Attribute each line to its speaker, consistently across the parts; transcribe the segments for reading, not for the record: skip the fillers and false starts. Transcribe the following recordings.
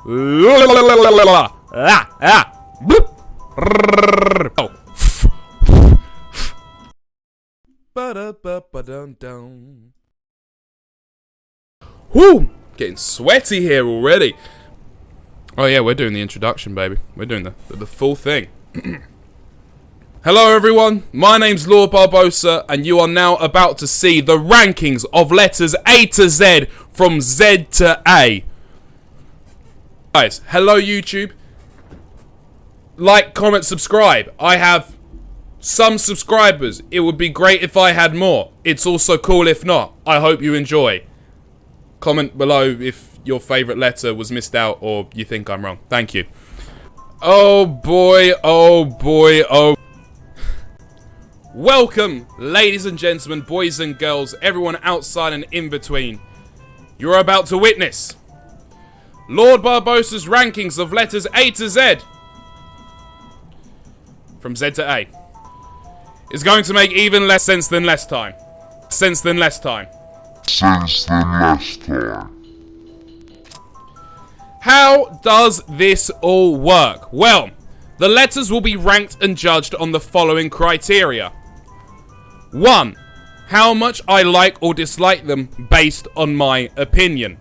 Speaker 1: Whoo! Getting sweaty here already. Oh yeah, we're doing the introduction, baby. We're doing the full thing. Hello everyone, my name's Lord Barbosa, and you are now about to see the rankings of letters A to Z, from Z to A. Guys, hello YouTube. Like, comment, subscribe. I have some subscribers. It would be great if I had more. It's also cool if not. I hope you enjoy. Comment below if your favourite letter was missed out or you think I'm wrong. Thank you. Oh boy, oh boy, oh. Welcome, ladies and gentlemen, boys and girls, everyone outside and in between. You're about to witness Lord Barbosa's rankings of letters A to Z. From Z to A. It's going to make even less sense than less time. Sense than less time. How does this all work? Well, the letters will be ranked and judged on the following criteria. 1. How much I like or dislike them based on my opinion.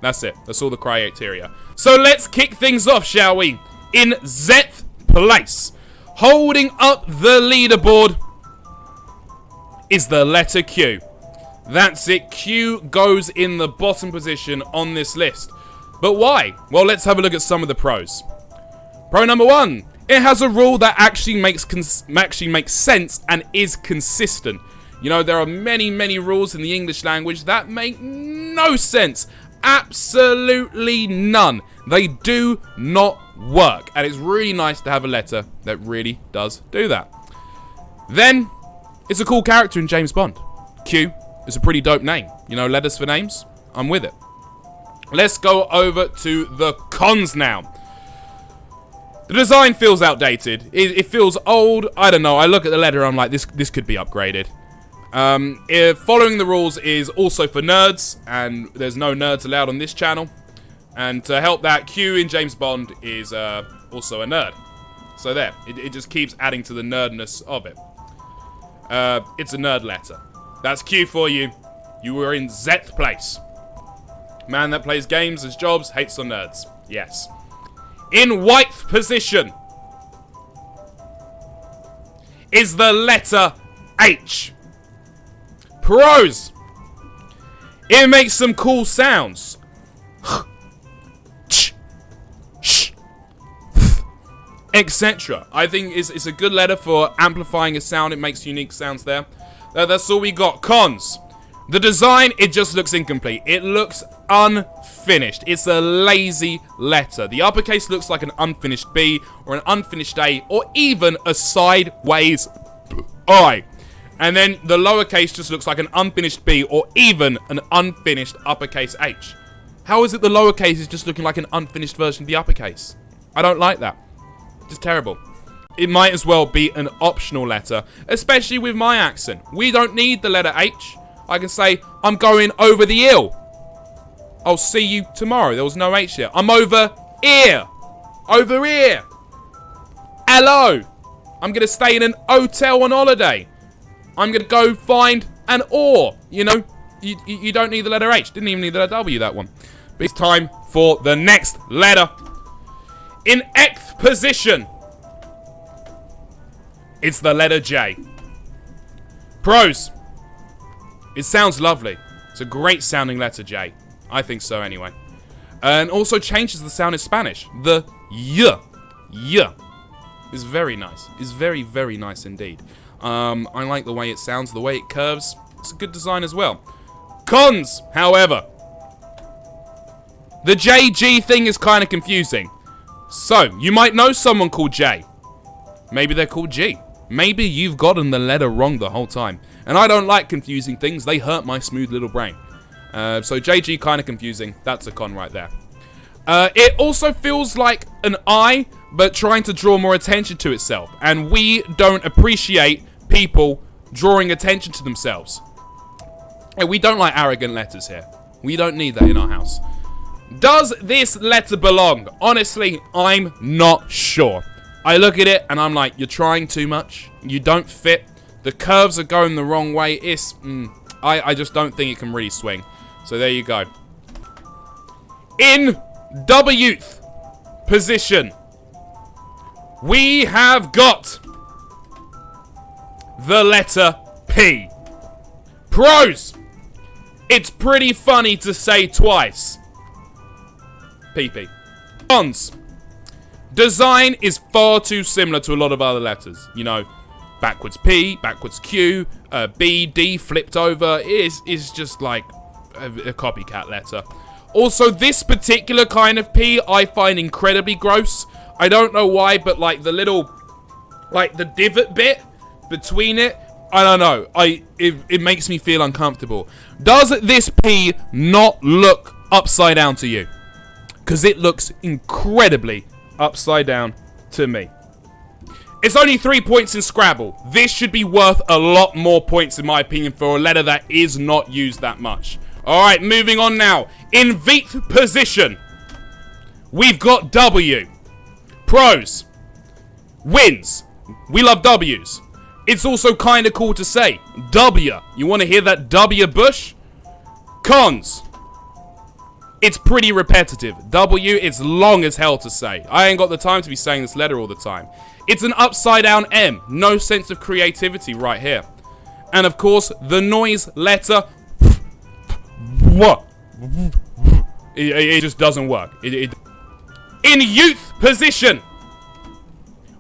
Speaker 1: That's it. That's all the criteria. So let's kick things off, shall we? In Zth place, holding up the leaderboard, is the letter Q. That's it. Q goes in the bottom position on this list. But why? Well, let's have a look at some of the pros. Pro number 1. It has a rule that actually makes sense and is consistent. You know, there are many rules in the English language that make no sense. Absolutely none. They do not work. And it's really nice to have a letter that really does do that. Then, it's a cool character in James Bond. Q is a pretty dope name. You know, letters for names? I'm with it. Let's go over to the cons now. The design feels outdated. It feels old. I don't know. I look at the letter, I'm like, this could be upgraded. Following the rules is also for nerds, and there's no nerds allowed on this channel. And to help that, Q in James Bond is also a nerd. So there, it just keeps adding to the nerdness of it. It's a nerd letter. That's Q for you. You were in Zth place. Man that plays games as jobs, hates on nerds. Yes. In white position is the letter H. Pros. It makes some cool sounds. Etc. I think it's a good letter for amplifying a sound. It makes unique sounds there. That's all we got. Cons. The design, it just looks incomplete. It looks unfinished. It's a lazy letter. The uppercase looks like an unfinished B or an unfinished A or even a sideways I. And then the lowercase just looks like an unfinished B or even an unfinished uppercase H. How is it the lowercase is just looking like an unfinished version of the uppercase? I don't like that. Just terrible. It might as well be an optional letter, especially with my accent. We don't need the letter H. I can say, I'm going over the hill. I'll see you tomorrow. There was no H here. I'm over here. Over here. Hello. I'm going to stay in an hotel on holiday. I'm going to go find an oar. You know, you don't need the letter H. Didn't even need the letter W, that one. But it's time for the next letter. In Xth position, it's the letter J. Pros. It sounds lovely. It's a great sounding letter J. I think so anyway. And also changes the sound in Spanish. The Y. Y. Is very nice. Is very nice indeed. I like the way it sounds, the way it curves. It's a good design as well. Cons, however. The JG thing is kind of confusing. So, you might know someone called J. Maybe they're called G. Maybe you've gotten the letter wrong the whole time. And I don't like confusing things. They hurt my smooth little brain. So JG, kind of confusing. That's a con right there. It also feels like an I, but trying to draw more attention to itself. And we don't appreciate people drawing attention to themselves. And we don't like arrogant letters here. We don't need that in our house. Does this letter belong? Honestly, I'm not sure. I look at it and I'm like, you're trying too much. You don't fit. The curves are going the wrong way. I just don't think it can really swing. So there you go. In Wth position, we have got the letter P. Pros. It's pretty funny to say twice. PP. Cons. Design is far too similar to a lot of other letters. You know, backwards P, backwards Q, B, D flipped over. It is just like a copycat letter. Also, this particular kind of P I find incredibly gross. I don't know why, but like the little, like the divot bit between it, I don't know. It makes me feel uncomfortable. Does this P not look upside down to you? Because it looks incredibly upside down to me. It's only 3 points in Scrabble. This should be worth a lot more points in my opinion for a letter that is not used that much. Alright, moving on now. In Vth position, we've got W. Pros. Wins. We love W's. It's also kind of cool to say. W. You want to hear that W bush? Cons. It's pretty repetitive. W, it's long as hell to say. I ain't got the time to be saying this letter all the time. It's an upside down M. No sense of creativity right here. And of course, the noise letter. What? It just doesn't work. In Youth position,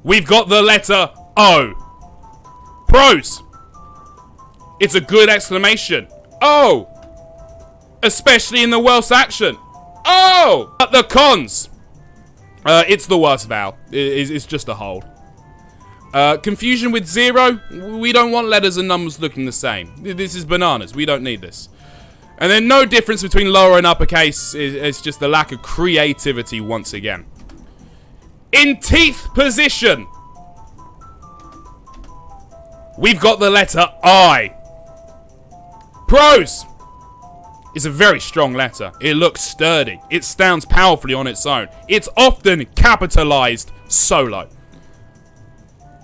Speaker 1: we've got the letter O. Pros. It's a good exclamation. Oh! Especially in the Welsh action. Oh! But the cons. It's the worst vowel. It's just a hold. Confusion with 0. We don't want letters and numbers looking the same. This is bananas. We don't need this. And then no difference between lower and uppercase. It's just the lack of creativity once again. In teeth position, we've got the letter I. Pros. It's a very strong letter. It looks sturdy. It stands powerfully on its own. It's often capitalized solo.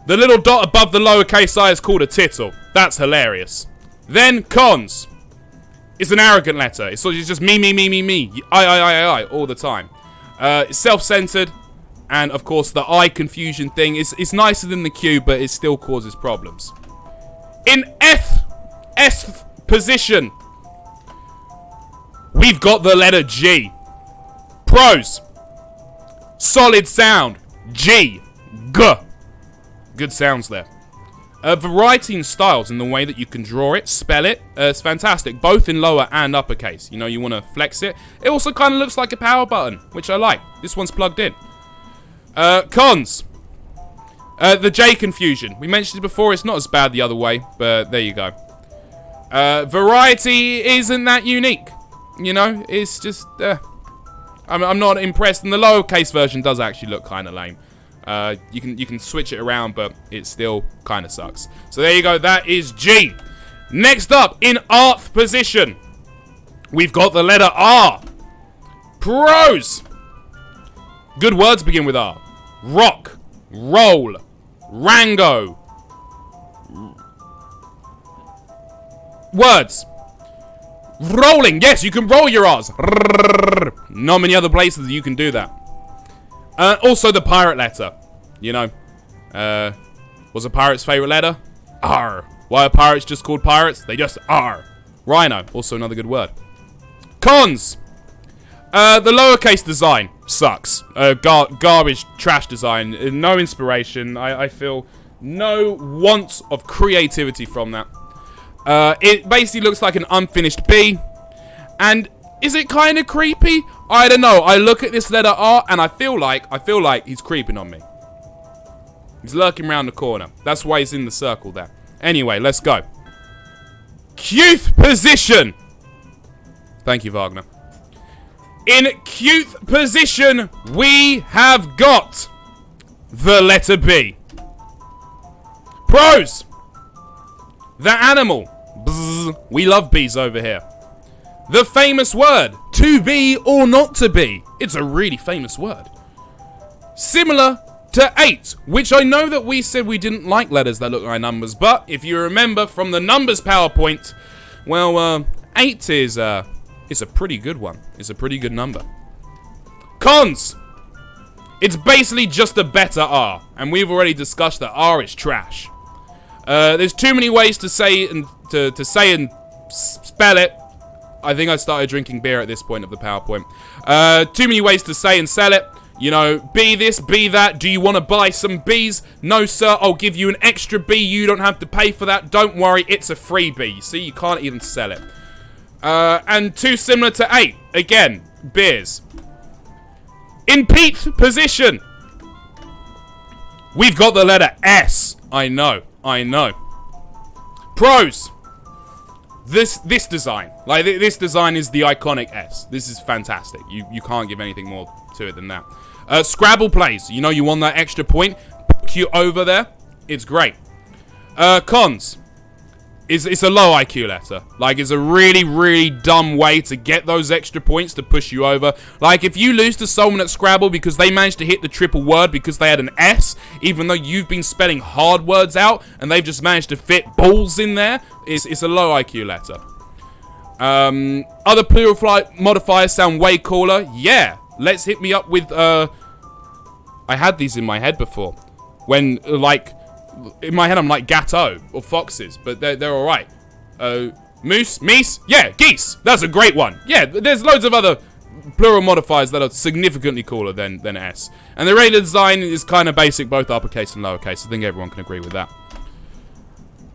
Speaker 1: The little dot above the lowercase I is called a tittle. That's hilarious. Then cons. It's an arrogant letter. It's just me, I, all the time. It's self-centered. And, of course, the I confusion thing is nicer than the Q, but it still causes problems. In S position, we've got the letter G. Pros. Solid sound. G. G. Good sounds there. Variety in styles in the way that you can draw it, spell it. It's fantastic, both in lower and uppercase. You know, you want to flex it. It also kind of looks like a power button, which I like. This one's plugged in. Cons. The J confusion. We mentioned it before. It's not as bad the other way, but there you go. Variety isn't that unique. You know, it's just... I'm not impressed. And the lowercase version does actually look kind of lame. You can switch it around, but it still kind of sucks. So there you go. That is G. Next up, in Rth position, we've got the letter R. Pros. Good words begin with R. Rock. Roll. Rango. Words. Rolling. Yes, you can roll your R's. Not many other places you can do that. Also the pirate letter. You know. What's a pirate's favorite letter? R. Why are pirates just called pirates? They just are. Rhino. Also another good word. Cons. The lowercase design sucks. Garbage, trash design. No inspiration. I feel no want of creativity from that. It basically looks like an unfinished B. And is it kind of creepy? I don't know. I look at this letter R and I feel like he's creeping on me. He's lurking around the corner. That's why he's in the circle there. Anyway, let's go. Qth position. Thank you, Wagner. In Qth position, we have got the letter B. Pros. The animal. Bzz. We love bees over here. The famous word, to be or not to be. It's a really famous word. Similar to 8, which I know that we said we didn't like letters that look like numbers, but if you remember from the numbers PowerPoint, well, 8 is a pretty good one. It's a pretty good number. Cons. It's basically just a better R, and we've already discussed that R is trash. There's too many ways to say and to say and spell it. I think I started drinking beer at this point of the PowerPoint. Too many ways to say and sell it. You know, be this, be that. Do you want to buy some bees? No, sir. I'll give you an extra bee. You don't have to pay for that. Don't worry. It's a freebie. See, you can't even sell it. And too similar to 8. Again, beers. In Pete's position, we've got the letter S. I know. Pros. This design. Like, this design is the iconic S. This is fantastic. You can't give anything more to it than that. Scrabble plays. You know, you want that extra point. Put you over there. It's great. Cons. It's a low IQ letter. Like, it's a really, really dumb way to get those extra points to push you over. Like, if you lose to someone at Scrabble because they managed to hit the triple word because they had an S, even though you've been spelling hard words out and they've just managed to fit balls in there, it's a low IQ letter. Other plural modifiers sound way cooler. Yeah, let's hit me up with, I had these in my head before. When, like, in my head I'm like gateau or foxes, but they're alright. Moose, meese, yeah, geese. That's a great one. Yeah, there's loads of other plural modifiers that are significantly cooler than S. And the regular design is kind of basic, both uppercase and lowercase. I think everyone can agree with that.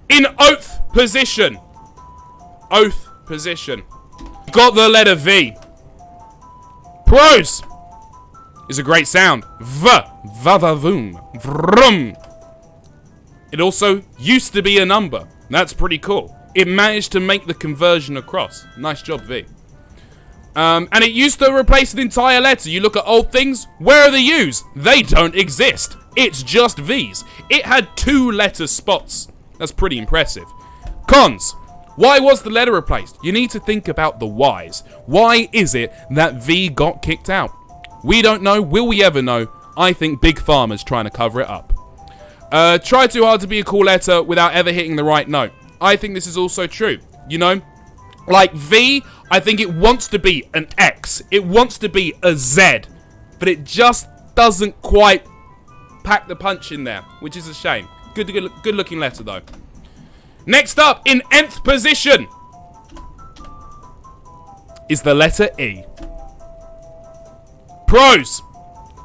Speaker 1: In oath position. Oath position. Got the letter V. Pros. Is a great sound. Va-va-voom. Vroom. It also used to be a number. That's pretty cool. It managed to make the conversion across. Nice job, V. And it used to replace an entire letter. You look at old things, where are the U's? They don't exist. It's just V's. It had 2 letter spots. That's pretty impressive. Cons. Why was the letter replaced? You need to think about the whys. Why is it that V got kicked out? We don't know. Will we ever know? I think Big Pharma's trying to cover it up. Try too hard to be a cool letter without ever hitting the right note. I think this is also true. You know, like V, I think it wants to be an X. It wants to be a Z. But it just doesn't quite pack the punch in there, which is a shame. Good looking letter, though. Next up, in nth position, is the letter E. Pros.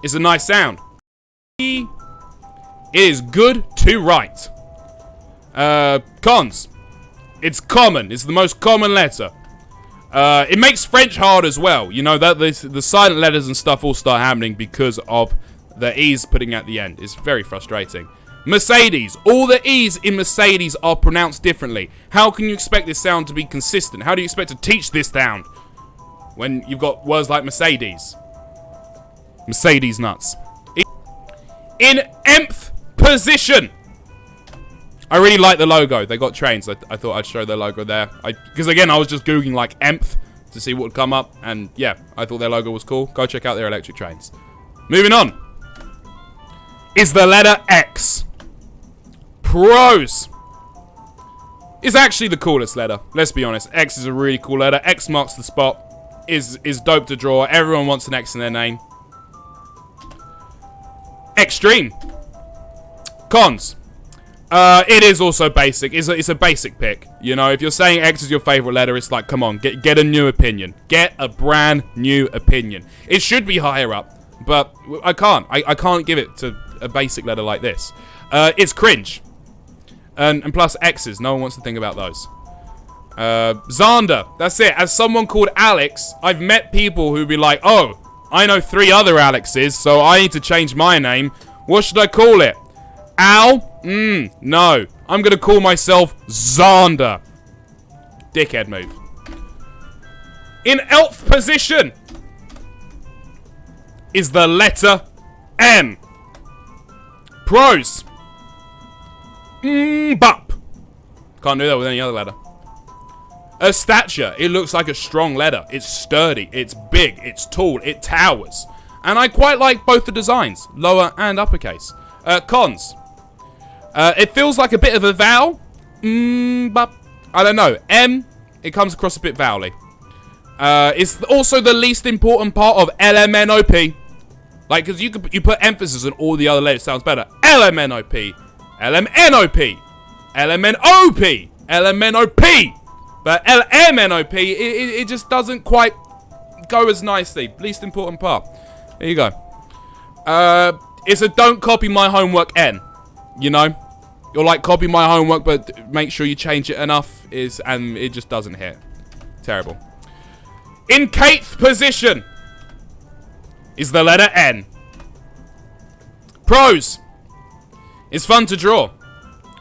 Speaker 1: It's a nice sound. E. It is good to write. Cons. It's common. It's the most common letter. It makes French hard as well. You know, that the silent letters and stuff all start happening because of the E's putting at the end. It's very frustrating. Mercedes. All the E's in Mercedes are pronounced differently. How can you expect this sound to be consistent? How do you expect to teach this sound when you've got words like Mercedes? Mercedes nuts. In nth position. I really like the logo. They got trains. I thought I'd show their logo there. Because again, I was just googling like nth to see what would come up. And yeah, I thought their logo was cool. Go check out their electric trains. Moving on. Is the letter X. Pros. Is actually the coolest letter. Let's be honest. X is a really cool letter. X marks the spot. Is dope to draw. Everyone wants an X in their name. Extreme. Cons. It is also basic. It's a basic pick. You know, if you're saying X is your favorite letter, it's like, come on, get a new opinion. Get a brand new opinion. It should be higher up, but I can't. I can't give it to a basic letter like this. It's cringe. And plus X's. No one wants to think about those. Xander. That's it. As someone called Alex, I've met people who be like, oh, I know 3 other Alexes, so I need to change my name. What should I call it? Al? No. I'm going to call myself Xander. Dickhead move. In elf position is the letter M. Pros. Bop. Can't do that with any other letter. Stature. It looks like a strong letter. It's sturdy. It's big. It's tall. It towers. And I quite like both the designs, lower and uppercase. Cons. It feels like a bit of a vowel. But I don't know. M, it comes across a bit vowely. It's also the least important part of LMNOP. Like, because you put emphasis on all the other letters, it sounds better. LMNOP, LMNOP, LMNOP, LMNOP. But LMNOP, it just doesn't quite go as nicely. Least important part. There you go. It's a don't copy my homework N. You know? You're like, copy my homework, but make sure you change it enough. And it just doesn't hit. Terrible. In Kate's position is the letter N. Pros. It's fun to draw.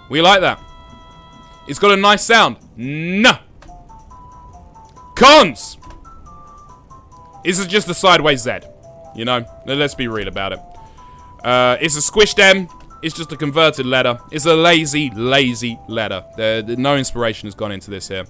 Speaker 1: We like that. It's got a nice sound. No. Cons. This is just a sideways Z. You know? Let's be real about it. It's a squished M. It's just a converted letter. It's a lazy, lazy letter. No inspiration has gone into this here.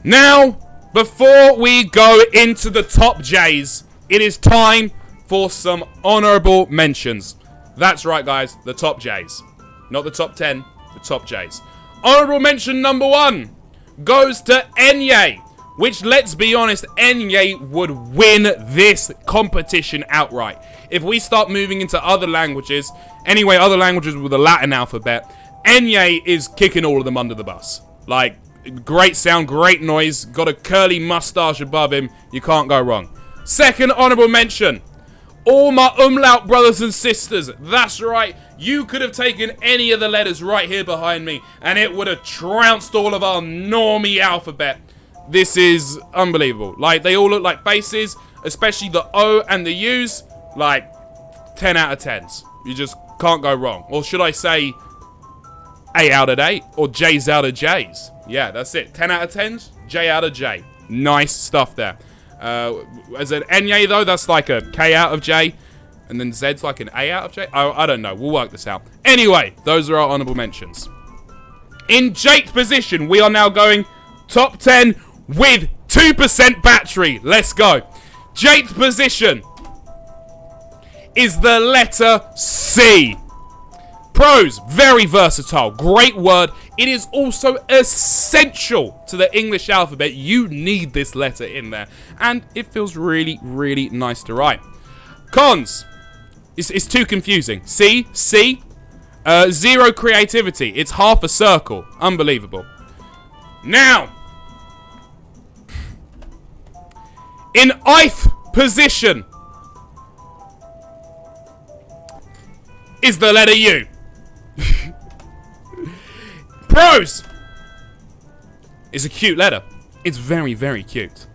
Speaker 1: Now, before we go into the top J's, it is time for some honorable mentions. That's right, guys. The top J's. Not the top 10, the top J's. Honorable mention number 1 goes to Enye, which, let's be honest, Enye would win this competition outright. If we start moving into other languages, anyway, other languages with a Latin alphabet, Enye is kicking all of them under the bus. Like, great sound, great noise, got a curly mustache above him, you can't go wrong. Second honorable mention, all my umlaut brothers and sisters. That's right, you could have taken any of the letters right here behind me, and it would have trounced all of our normie alphabet. This is unbelievable. Like, they all look like faces, especially the O and the U's. Like, 10 out of 10s. You just can't go wrong. Or should I say, A out of 8, or J's out of J's. Yeah, that's it. 10 out of 10s, J out of J. Nice stuff there. As an Enye, though, that's like a K out of J. And then Z's like an A out of J. Oh, I don't know. We'll work this out. Anyway, those are our honorable mentions. In Jake's position, we are now going top 10 with 2% battery. Let's go. Jake's position is the letter C. Pros, very versatile, great word. It is also essential to the English alphabet. You need this letter in there. And it feels really, really nice to write. Cons, it's too confusing. C, zero creativity. It's half a circle. Unbelievable. Now, in ith position is the letter U. Pros. It's a cute letter. It's very, very cute.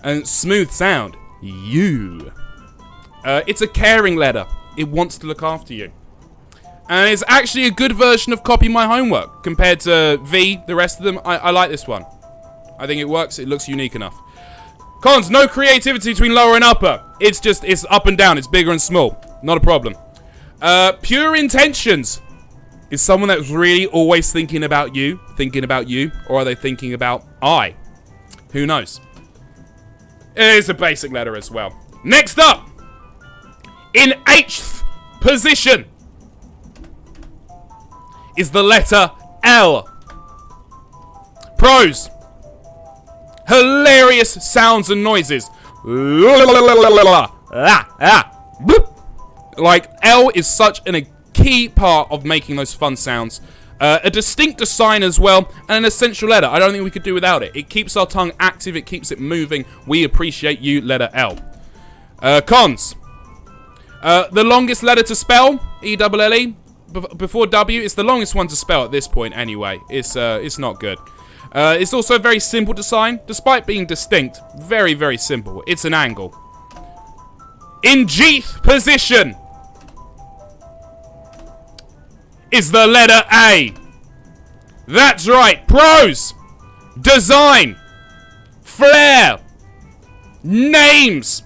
Speaker 1: And smooth sound. U. It's a caring letter. It wants to look after you. And it's actually a good version of copy my homework compared to V, the rest of them. I like this one. I think it works. It looks unique enough. Cons, no creativity between lower and upper. It's up and down. It's bigger and small. Not a problem. Pure intentions. Is someone that's really always thinking about you, or are they thinking about I? Who knows? It is a basic letter as well. Next up, in Hth position is the letter L. Pros. Hilarious sounds and noises. Like, L is such a key part of making those fun sounds. A distinct design as well, and an essential letter. I don't think we could do without it. It keeps our tongue active, it keeps it moving. We appreciate you, letter L. Cons. The longest letter to spell, E-double-L-E, before W, it's the longest one to spell at this point anyway. It's not good. It's also a very simple design, despite being distinct. Very, very simple. It's an angle. In Gth position is the letter A. That's right. Pros. Design. Flair. Names.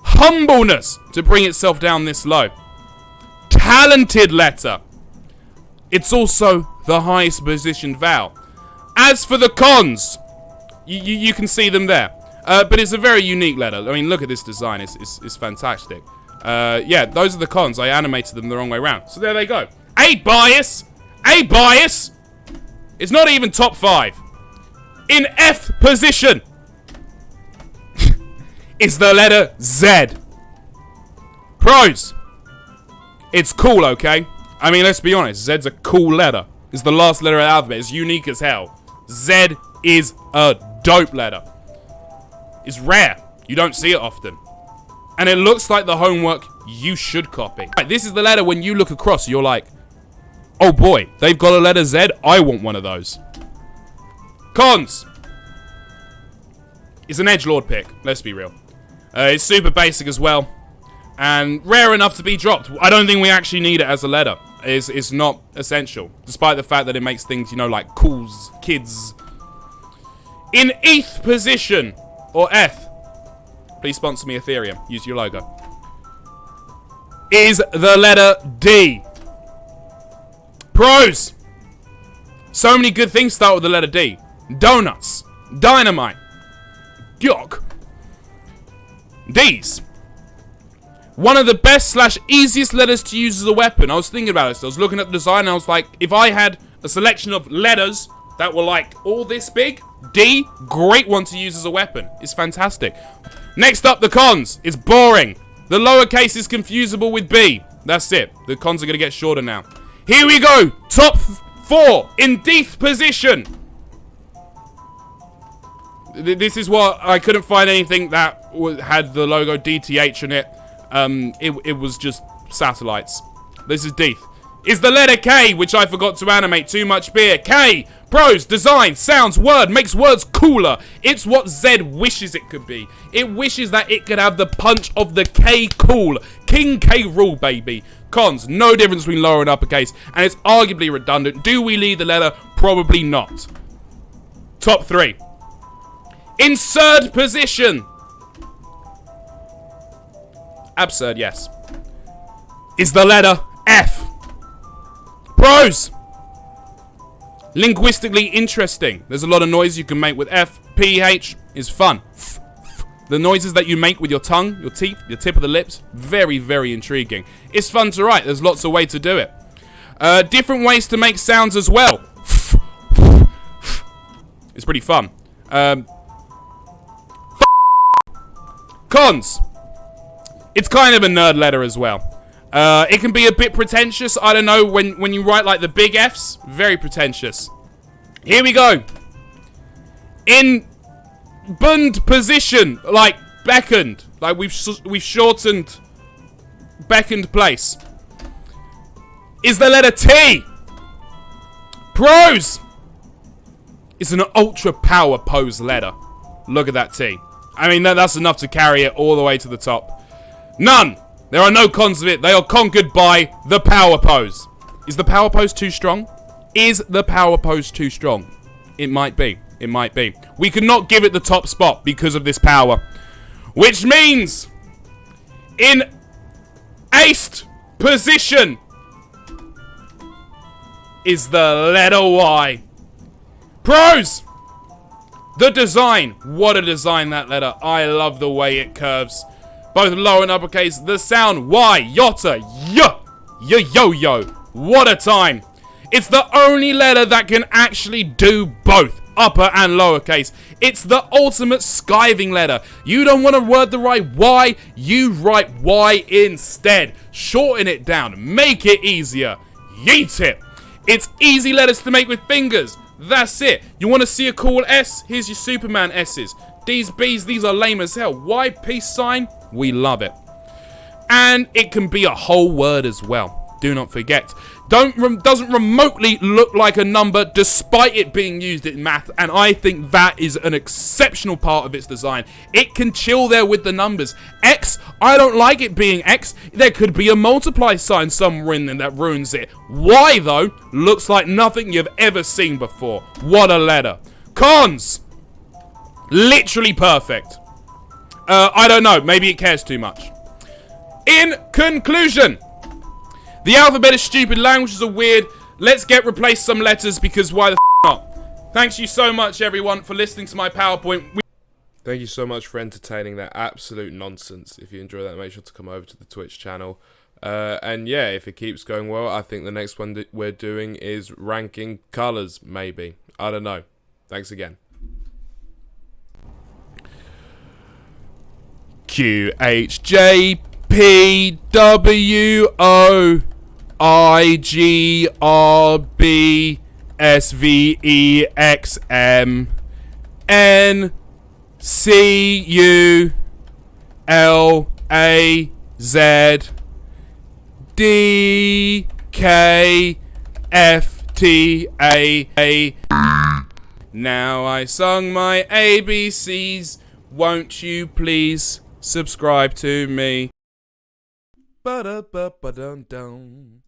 Speaker 1: Humbleness to bring itself down this low. Talented letter. It's also the highest positioned vowel. As for the cons, you can see them there. But it's a very unique letter. I mean, look at this design. It's fantastic. Yeah, those are the cons. I animated them the wrong way around. So there they go. A bias. A bias. It's not even top 5. In F position is the letter Z. Pros. It's cool, okay? I mean, let's be honest. Z's a cool letter. It's the last letter of the alphabet. It's unique as hell. Z is a dope letter. It's rare. You don't see it often. And it looks like the homework you should copy. Right, this is the letter when you look across, you're like, oh boy, they've got a letter Z. I want one of those. Cons. It's an edgelord pick. Let's be real. It's super basic as well. And rare enough to be dropped. I don't think we actually need it as a letter. It's not essential. Despite the fact that it makes things, you know, like cools, kids. In ETH position, or ETH. Please sponsor me Ethereum. Use your logo. Is the letter D. Pros. So many good things start with the letter D. Donuts. Dynamite. Yuck. D's. One of the best / easiest letters to use as a weapon. I was thinking about it. So I was looking at the design and I was like, if I had a selection of letters that were like all this big, D, great one to use as a weapon. It's fantastic. Next up, the cons. It's boring. The lowercase is confusable with B. That's it. The cons are going to get shorter now. Here we go. Top 4 in DEEF position. This is what I couldn't find anything that had the logo DTH in it. It was just satellites. This is DEEF. Is the letter K, which I forgot to animate. Too much beer. K. Pros, design, sounds, word, makes words cooler. It's what Z wishes it could be. It wishes that it could have the punch of the K cool. King K rule, baby. Cons, no difference between lower and uppercase, and it's arguably redundant. Do we leave the letter? Probably not. Top 3. In third position. Absurd, yes. Is the letter F. Pros. Linguistically interesting. There's a lot of noise you can make with F. PH is fun. The noises that you make with your tongue, your teeth, your tip of the lips, very, very intriguing. It's fun to write. There's lots of ways to do it. Different ways to make sounds as well. It's pretty fun. Cons. It's kind of a nerd letter as well. It can be a bit pretentious. I don't know, when you write like the big F's, very pretentious. Here we go. In bund position, like beckoned, like we've shortened beckoned place. Is the letter T. Pros. It's an ultra power pose letter. Look at that T. I mean, that's enough to carry it all the way to the top. None. There are no cons of it. They are conquered by the power pose. Is the power pose too strong? Is the power pose too strong? It might be. It might be. We could not give it the top spot because of this power. Which means, in aced position, is the letter Y. Pros. The design. What a design, that letter. I love the way it curves. Both lower and uppercase. The sound. Y. Yotta. Yo-yo. What a time. It's the only letter that can actually do both. Upper and lowercase. It's the ultimate skiving letter. You don't want to word the right Y. You write Y instead. Shorten it down. Make it easier. Yeet it. It's easy letters to make with fingers. That's it. You want to see a cool S? Here's your Superman S's. These B's, these are lame as hell. Y, peace sign, we love it. And it can be a whole word as well. Do not forget. Doesn't remotely look like a number despite it being used in math. And I think that is an exceptional part of its design. It can chill there with the numbers. X, I don't like it being X. There could be a multiply sign somewhere in there that ruins it. Y, though, looks like nothing you've ever seen before. What a letter. Cons. Literally perfect. I don't know. Maybe it cares too much. In conclusion, the alphabet is stupid, languages are weird. Let's replace some letters because why the f not? Thanks you so much, everyone, for listening to my PowerPoint. Thank you so much for entertaining that absolute nonsense. If you enjoy that, make sure to come over to the Twitch channel. And yeah, if it keeps going well, I think the next one that we're doing is ranking colours, maybe. I don't know. Thanks again. QHJPWIGRBSVEXM Now I sung my ABCs. Won't you please subscribe to me? Ba-da-ba-ba-dum-dum.